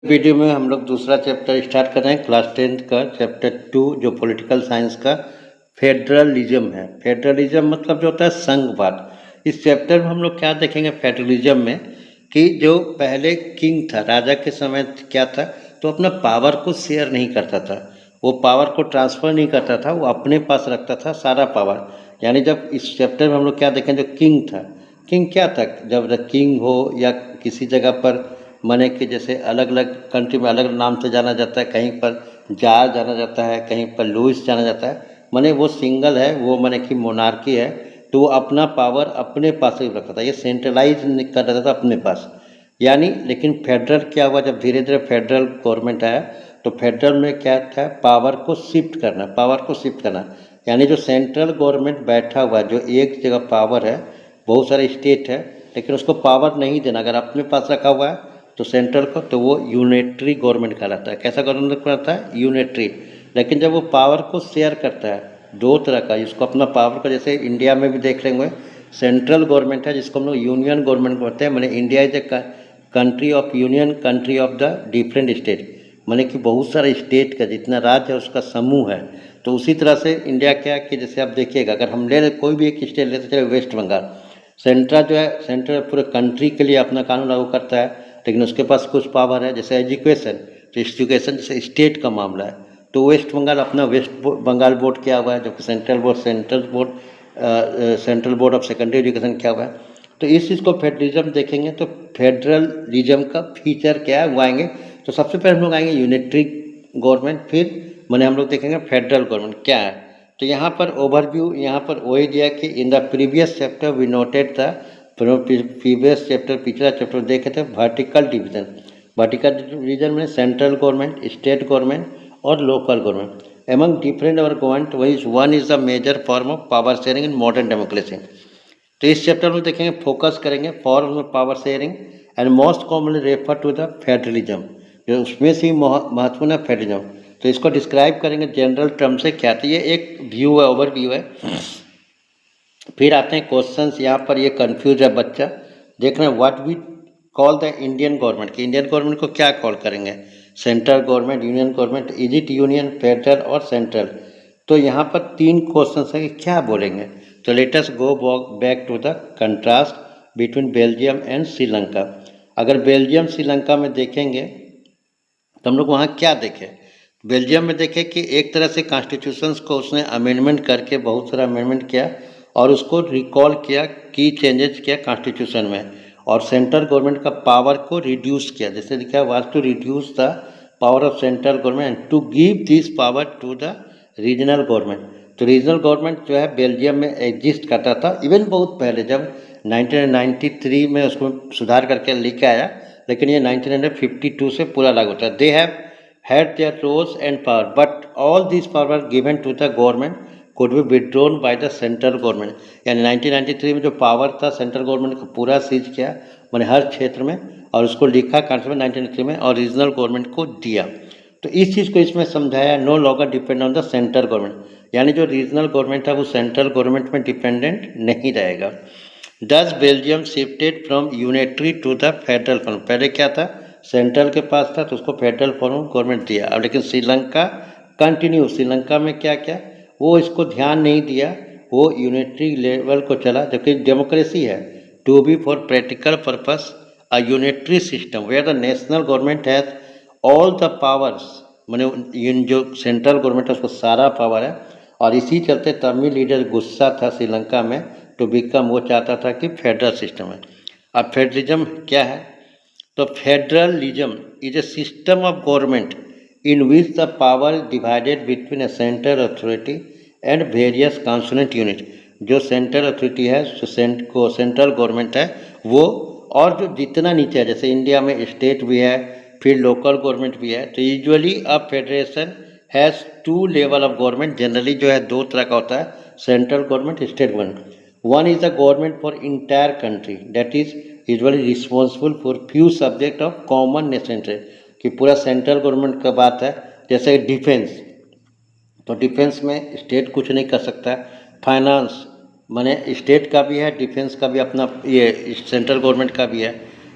Video में हम लोग दूसरा चैप्टर स्टार्ट कर रहे हैं क्लास 10th का चैप्टर 2 जो पॉलिटिकल साइंस का फेडरलिज्म है। फेडरलिज्म मतलब जो होता है संघवाद। इस चैप्टर में हम लोग क्या देखेंगे फेडरलिज्म में कि जो पहले किंग था, राजा के समय क्या था, तो अपना पावर को शेयर नहीं करता था, वो पावर को ट्रांसफ़र नहीं करता था, वो अपने पास रखता था सारा पावर। यानी जब इस चैप्टर में हम लोग क्या देखें, जो किंग था, किंग क्या था, जब द किंग हो या किसी जगह पर माने कि जैसे अलग अलग कंट्री में अलग अलग नाम से जाना जाता है, कहीं पर जार जाना जाता है, कहीं पर लुइस जाना जाता है, माने वो सिंगल है, वो माने कि मोनार्की है, तो वो अपना पावर अपने पास ही रखता था, ये सेंट्रलाइज कर रहा था अपने पास। यानी लेकिन फेडरल क्या हुआ, जब धीरे धीरे फेडरल गवर्नमेंट आया तो फेडरल में क्या था, पावर को शिफ्ट करना, पावर को शिफ्ट करना। यानी जो सेंट्रल गवर्नमेंट बैठा हुआ, जो एक जगह पावर है, बहुत सारे स्टेट है, लेकिन उसको पावर नहीं देना, अगर अपने पास रखा हुआ है तो सेंट्रल को, तो वो यूनिटरी गवर्नमेंट कहलाता है। कैसा गवर्नमेंट कहलाता है, यूनिटरी। लेकिन जब वो पावर को शेयर करता है दो तरह का, इसको अपना पावर का, जैसे इंडिया में भी देख लेंगे सेंट्रल गवर्नमेंट है जिसको हम लोग यूनियन गवर्नमेंट कहते हैं, मैंने India is a country of union, country of the different state, मैंने कि बहुत सारे स्टेट का जितना राज्य है उसका समूह है। तो उसी तरह से इंडिया क्या कि जैसे आप देखिएगा, अगर हम ले कोई भी एक स्टेट लेते चले, वेस्ट बंगाल, सेंट्रल जो है, सेंट्रल पूरे कंट्री के लिए अपना कानून लागू करता है, लेकिन उसके पास कुछ पावर है। जैसे एजुकेशन, तो एजुकेशन जैसे स्टेट का मामला है, तो वेस्ट बंगाल अपना वेस्ट बंगाल बोर्ड क्या हुआ है, जो कि central board of secondary education क्या हुआ है। तो इस चीज़ को फेडरलिज्म देखेंगे तो फेडरलिज्म का फीचर क्या है वो आएंगे। तो सबसे पहले हम लोग आएंगे यूनिटरी गवर्नमेंट, फिर मैंने हम लोग देखेंगे फेडरल गवर्नमेंट क्या है। तो यहाँ पर ओवरव्यू, यहाँ पर वही दिया कि in the previous chapter we noted था, प्रीवियस चैप्टर, पिछला चैप्टर देखे थे वर्टिकल डिवीजन। वर्टिकल डिवीजन में सेंट्रल गवर्नमेंट, स्टेट गवर्नमेंट और local government among different our government, वही one is the major form of power sharing in modern democracy. तो इस chapter में देखेंगे, फोकस करेंगे form of power sharing and most commonly refer to the federalism, जो उसमें से महत्वपूर्ण है फेडरलिज्म। तो इसको डिस्क्राइब करेंगे जनरल टर्म से क्या, तो ये एक व्यू है, ओवरव्यू है। फिर आते हैं क्वेश्चंस। यहाँ पर ये कंफ्यूज है बच्चा, देख रहे हैं what we call the Indian government, कि इंडियन गवर्नमेंट को क्या कॉल करेंगे, central government, union government, is it union, federal और सेंट्रल। तो यहाँ पर तीन क्वेश्चन है कि क्या बोलेंगे। तो let us go back to the contrast between Belgium and Sri Lanka. अगर बेल्जियम श्रीलंका में देखेंगे तो हम लोग वहाँ क्या देखें, बेल्जियम में देखें कि एक तरह से कॉन्स्टिट्यूशंस को उसने अमेंडमेंट करके बहुत सारा अमेंडमेंट किया और उसको रिकॉल किया, की चेंजेस किया कॉन्स्टिट्यूशन में, और सेंट्रल गवर्नमेंट का पावर को रिड्यूस किया। जैसे लिखा was to reduce the power of central government to give this power to the regional government. तो रीजनल गवर्नमेंट जो है बेल्जियम में एग्जिस्ट करता था इवन बहुत पहले, जब 1993 में उसको सुधार करके लेके आया, लेकिन ये 1952 से पूरा लागू होता है। They have had their roles and power, but all these power given to the government could be withdrawn by the central government। यानी 1993 में जो पावर था सेंट्रल गवर्नमेंट का पूरा सीज किया, मैंने हर क्षेत्र में, और उसको लिखा कॉन्स्टिट्यूशन 1993 में और रीजनल गवर्नमेंट को दिया। तो इस चीज़ को इसमें समझाया, no longer depend on the central government, यानी जो रीजनल गवर्नमेंट है वो सेंट्रल गवर्नमेंट में डिपेंडेंट नहीं रहेगा। Thus Belgium shifted from unitary to the federal form, पहले क्या था सेंट्रल के पास था तो उसको फेडरल फॉर्म गवर्नमेंट दिया। अब लेकिन श्रीलंका कंटिन्यू, श्रीलंका में क्या क्या वो इसको ध्यान नहीं दिया, वो यूनिटरी लेवल को चला, जबकि डेमोक्रेसी है to be for practical purpose a unitary system where the national government has all the powers, मैंने जो सेंट्रल गवर्नमेंट है उसको सारा पावर है। और इसी चलते तमिल लीडर गुस्सा था श्रीलंका में, तो बिकम वो चाहता था कि फेडरल सिस्टम है। अब फेडरलिज्म क्या है, तो federalism is a system of government in which the power divided between A central authority and various constituent unit. जो सेंट्रल अथॉरिटी है, जो सेंट्रल गवर्नमेंट है वो, और जो जितना नीचे है, जैसे इंडिया में स्टेट भी है, फिर लोकल गवर्नमेंट भी है। तो usually a federation has two level of government, generally जो है दो तरह का होता है, central government, state government. One is the government for entire country, that is usually responsible for few subject of common nation, कि पूरा सेंट्रल गवर्नमेंट का बात है। जैसे डिफेंस, तो डिफेंस में स्टेट कुछ नहीं कर सकता है। फाइनेंस माने स्टेट का भी है, डिफेंस का भी अपना, ये सेंट्रल गवर्नमेंट का भी है।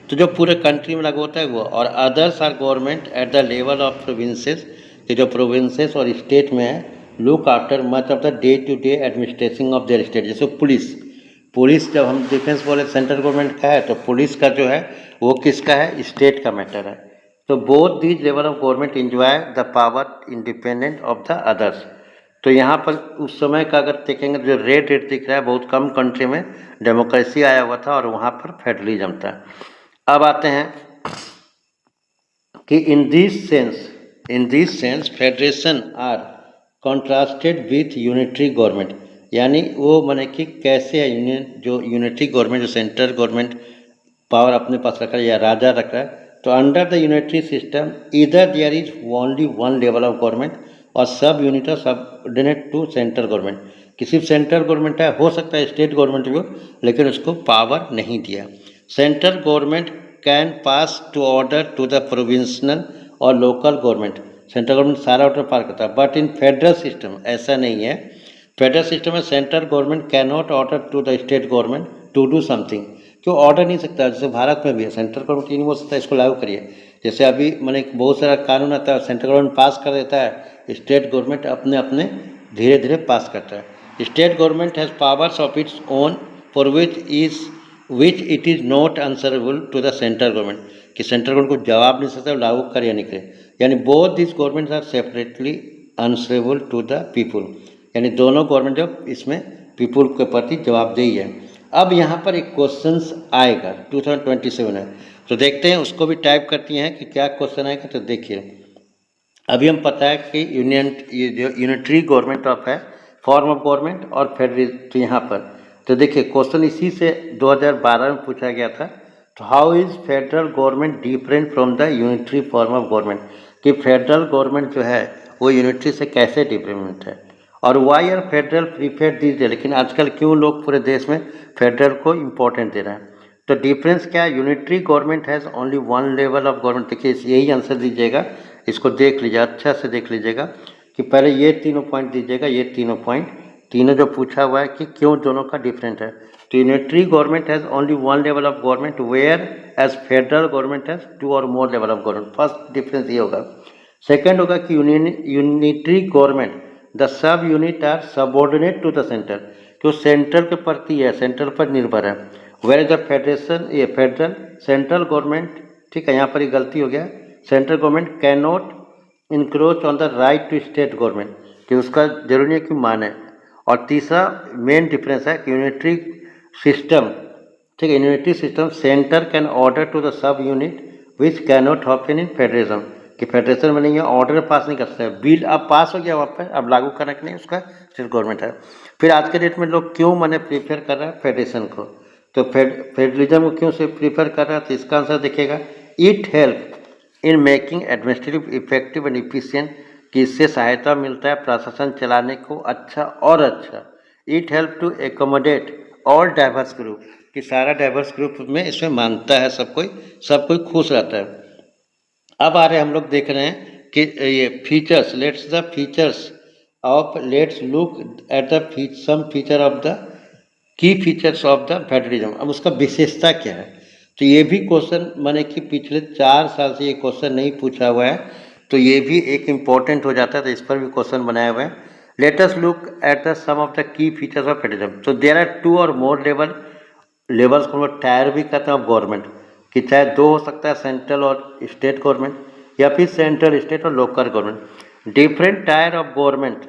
तो जो पूरे कंट्री में लागू होता है वो, और others are government at the level of provinces, कि जो प्रोविंसेस और स्टेट में है, look after much of the day to day administration of their state. जैसे पुलिस, पुलिस जब हम डिफेंस बोले सेंट्रल गवर्नमेंट का है, तो पुलिस का जो है वो किसका है, स्टेट का मैटर है। तो both these level of government enjoy the power independent of the others. तो यहाँ पर उस समय का अगर देखेंगे जो रेट दिख रहा है, बहुत कम कंट्री में डेमोक्रेसी आया हुआ था और वहाँ पर फेडरलिज्म था। अब आते हैं कि in this sense federation are contrasted with unitary government, यानी वो माने कि कैसे है यूनियन, जो यूनिटरी गवर्नमेंट, जो सेंट्रल गवर्नमेंट पावर अपने पास रख रहा है या राजा रख रहा है, तो अंडर द यूनिटरी सिस्टम इधर there is only one level of government और सब unit of subordinate to central government, कि सिर्फ सेंट्रल गवर्नमेंट है, हो सकता है स्टेट गवर्नमेंट भी हो, लेकिन उसको पावर नहीं दिया। Central government can pass to order to the provincial और लोकल गवर्नमेंट, सेंट्रल गवर्नमेंट सारा ऑर्डर पार करता है, बट इन फेडरल सिस्टम ऐसा नहीं है। फेडरल सिस्टम में central government can not order to the state government to do something, क्यों ऑर्डर नहीं सकता। जैसे भारत में भी है, सेंट्रल गवर्नमेंट ये नहीं बोल सकता इसको लागू करिए। जैसे अभी मैंने बहुत सारा कानून आता है, सेंट्रल गवर्नमेंट पास कर देता है, स्टेट गवर्नमेंट अपने अपने धीरे धीरे पास करता है। State government has powers of its own for which it is not answerable to the central government, कि सेंट्रल गवर्नमेंट को जवाब नहीं सकता लागू करे या नहीं करे। यानी both this government are separately answerable to the people, यानी दोनों गवर्नमेंट जो इसमें पीपुल के प्रति जवाबदेही है। अब यहाँ पर एक क्वेश्चंस आएगा, 2027 है, तो देखते हैं उसको भी टाइप करती हैं कि क्या क्वेश्चन आएगा। तो देखिए अभी हम पता है कि ये जो यूनिटरी गवर्नमेंट ऑफ है, फॉर्म ऑफ गवर्नमेंट और फेडरल, तो यहाँ पर तो देखिए क्वेश्चन इसी से 2012 में पूछा गया था। तो how is federal government different from the unitary form of government, कि फेडरल गवर्नमेंट जो है वो यूनिटरी से कैसे डिफरेंट है, और why are federal preferred these days, लेकिन आजकल क्यों लोग पूरे देश में फेडरल को इम्पोर्टेंट दे रहे हैं। तो डिफरेंस क्या है, unitary government has only one level of government. देखिए यही आंसर दीजिएगा, इसको देख लीजिए, अच्छा से देख लीजिएगा कि पहले ये तीनों पॉइंट दीजिएगा, ये तीनों पॉइंट, तीनों जो पूछा हुआ है कि क्यों दोनों का डिफरेंट है। तो unitary government has only one level of government whereas federal government has two और more level of government. First difference ये होगा। सेकेंड होगा कि unitary government the sub unit are subordinate to the centre, जो central के प्रति है, central पर निर्भर है। वेयर द फेडरेशन, ये फेडरल सेंट्रल गवर्नमेंट, ठीक है, यहाँ पर ही गलती हो गया, central government can not encroach on the right to state government, कि उसका जरूरी है कि माने। और तीसरा मेन डिफरेंस है कि यूनिटरी सिस्टम, ठीक है, unitary system centre can order to the sub unit which can not happen in federation, कि फेडरेशन में नहीं है, ऑर्डर पास नहीं कर सकते। बिल अब पास हो गया वहाँ पर, अब लागू करना कि नहीं उसका स्टेट गवर्नमेंट है। फिर आज के डेट में लोग क्यों मैंने प्रीफर कर रहा है फेडरेशन को, तो फेडरलिज्म को क्यों से प्रीफर कर रहा है, तो इसका आंसर देखिएगा, it help in making administrative effective and efficient, कि इससे सहायता मिलता है प्रशासन चलाने को अच्छा और अच्छा। It help to accommodate all diverse group, कि सारा डाइवर्स ग्रुप में इसमें मानता है, सब कोई खुश रहता है। अब आ रहे हम लोग देख रहे हैं कि ये features, let's look at the some feature of the key features of the federalism. अब उसका विशेषता क्या है, तो ये भी क्वेश्चन मैंने कि पिछले 4 साल से ये क्वेश्चन नहीं पूछा हुआ है, तो ये भी एक इम्पॉर्टेंट हो जाता है, तो इस पर भी क्वेश्चन बनाए हुए हैं। Let us look at the some of the key features of federalism. तो देयर आर 2 और मोर लेवल्स को हम लोग टायर भी कहते हैं ऑफ गवर्नमेंट, कि चाहे 2 हो सकता है, सेंट्रल और स्टेट गवर्नमेंट, या फिर सेंट्रल, स्टेट और local government. Different tyre of government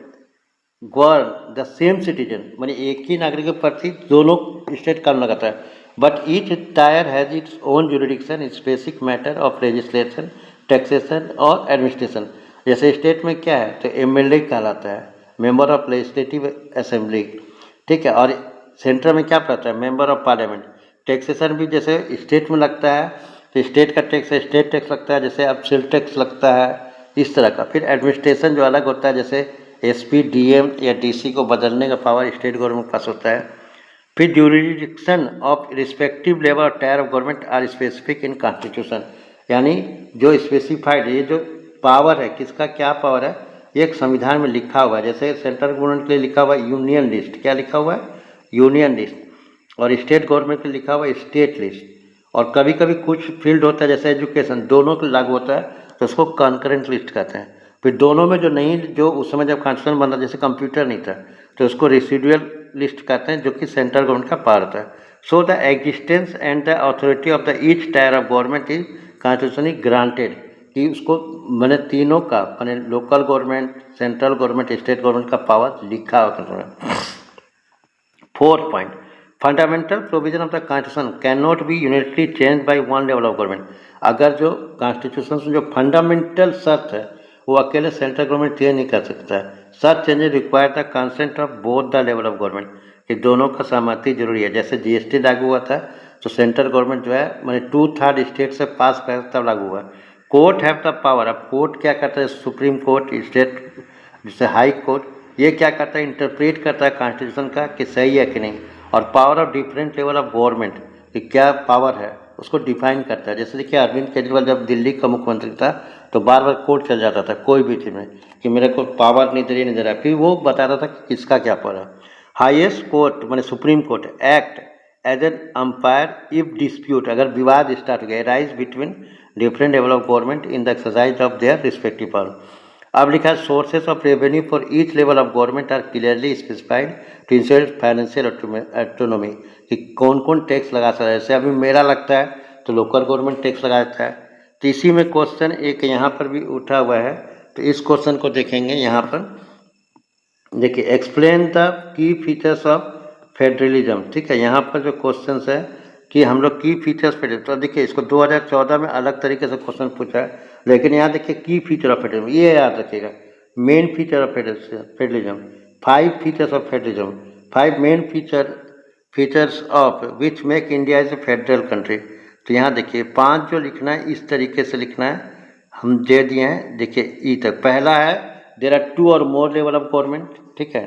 govern the same citizen, मानी एक ही नागरिक के प्रति दोनों स्टेट कानून लगाता है, but each tyre has its own jurisdiction in specific matter of legislation, taxation और एडमिनिस्ट्रेशन। जैसे स्टेट में क्या है, तो एमएलए कहलाता है, मेंबर ऑफ लेजिस्लेटिव असेंबली, ठीक है, और सेंट्रल में क्या पड़ता है, मेंबर ऑफ पार्लियामेंट। टैक्सेशन भी जैसे स्टेट में लगता है, तो स्टेट का टैक्स स्टेट टैक्स लगता है, जैसे अब सेल टैक्स लगता है, इस तरह का। फिर एडमिनिस्ट्रेशन जो अलग होता है, जैसे एसपी, डीएम या डीसी को बदलने का पावर स्टेट गवर्नमेंट के पास होता है। फिर जुरिडिक्शन ऑफ रिस्पेक्टिव लेवल और tier of government are specific in constitution, यानी जो स्पेसिफाइड, ये जो पावर है, किसका क्या पावर है, ये एक संविधान में लिखा हुआ है। जैसे सेंट्रल गवर्नमेंट के लिए लिखा हुआ है यूनियन लिस्ट, क्या लिखा हुआ है, यूनियन लिस्ट, और स्टेट गवर्नमेंट के लिए लिखा हुआ है स्टेट लिस्ट, और कभी कभी कुछ फील्ड होता है जैसे एजुकेशन, दोनों को लागू होता है तो उसको कॉन्करेंट लिस्ट कहते हैं। फिर दोनों में जो नहीं, जो उस समय जब कॉन्स्टिट्यूशन बना, जैसे कंप्यूटर नहीं था, तो उसको रेसिडुअल लिस्ट कहते हैं, जो कि सेंट्रल गवर्नमेंट का पावर होता है। So the existence and the authority of the each tier of government is constitutionally granted, कि उसको मैंने तीनों का मैंने local government, central government, state government का पावर लिखा होता है। Fourth point, fundamental provision of the constitution can not be unilaterally change by one level of government. अगर जो कॉन्स्टिट्यूशन में जो फंडामेंटल शर्त है वो अकेले सेंट्रल गवर्नमेंट चेंज नहीं कर सकता है। Such changes require the consent of both the level of government, कि दोनों का सहमति जरूरी है। जैसे जीएसटी लागू हुआ था तो सेंट्रल गवर्नमेंट जो है मैंने 2/3 स्टेट से पास कर तब लागू हुआ। कोर्ट हैव द पावर, अब कोर्ट क्या करता है, सुप्रीम कोर्ट, स्टेट जैसे हाई कोर्ट, ये क्या करता है, इंटरप्रेट करता है कॉन्स्टिट्यूशन का कि सही है कि नहीं। और power of different level of government, कि क्या पावर है उसको डिफाइन करता है। जैसे देखिए अरविंद केजरीवाल जब दिल्ली का मुख्यमंत्री था तो बार बार कोर्ट चल जाता था कोई भी चीज़ में कि मेरे को पावर नहीं दे रही, नहीं दे रहा, फिर वो बताता था कि किसका क्या पावर है। हाईएस्ट कोर्ट माने supreme court act as an umpire if dispute, अगर विवाद स्टार्ट हो गया, rise between different level of government in the exercise of their respective power. अब लिखा है sources of revenue for each level of government are clearly specified to ensure financial autonomy, कि कौन कौन टैक्स लगा सकता है। जैसे अभी मेरा लगता है तो लोकल गवर्नमेंट टैक्स लगा देता है। तो इसी में क्वेश्चन एक यहाँ पर भी उठा हुआ है, तो इस क्वेश्चन को देखेंगे यहाँ पर। देखिए explain the key features of federalism, ठीक है। यहाँ पर जो क्वेश्चन है कि हम लोग की फीचर्स फेडरल, तो देखिए इसको 2014 में अलग तरीके से क्वेश्चन पूछा है, लेकिन यहाँ देखिए की फीचर ऑफ फेडरलिज्म, ये याद रखिएगा। Main feature of federalism, 5 features of federalism, 5 main features of which make India is a federal country. तो यहाँ देखिए 5 जो लिखना है इस तरीके से लिखना है, हम दे दिए हैं। देखिए ई तक पहला है देर आर 2 और मोर लेवल ऑफ गवर्नमेंट, ठीक है।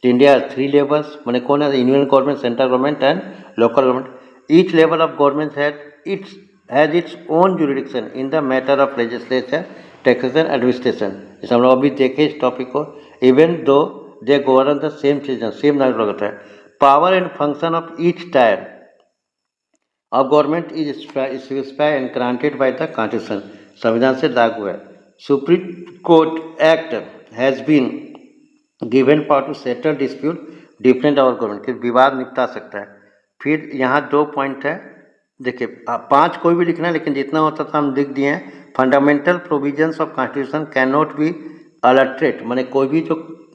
तो इंडिया 3 लेवल्स, मैंने कौन है, union government, central government and local government. Each level of government has its own jurisdiction in the matter of legislature, taxation, administration. जैसे हम लोग अभी देखे इस टॉपिक को, even though they govern the same citizen, same नागरिक होता है। Power and function of each tier of government is specified and granted by the constitution, संविधान से लागू है। Supreme court act has been given power to settle dispute different our government, कि विवाद निपटा सकता है। फिर यहाँ 2 पॉइंट है, देखिए 5 कोई भी लिखना है, लेकिन जितना होता था हम लिख दिए हैं। Fundamental provisions of constitution can not B alternate, माने कोई भी जो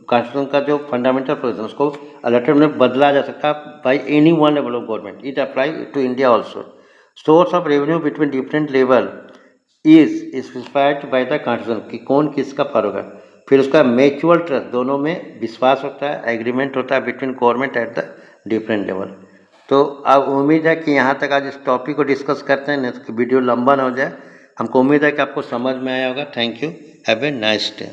कॉन्स्टिट्यूशन का जो फंडामेंटल प्रोविजन उसको अल्टरेट में बदला जा सकता है by any one level of government, it apply to India also. Source of revenue between different level is specified by the constitution, कि कौन किसका पार होगा। फिर उसका म्यूचुअल ट्रस्ट, दोनों में विश्वास होता है, एग्रीमेंट होता है between government at the different level. तो अब उम्मीद है कि यहाँ तक आज इस टॉपिक को डिस्कस करते हैं, नहीं तो वीडियो लंबा ना हो जाए। हमको उम्मीद है कि आपको समझ में आया होगा। Thank you, have a nice day.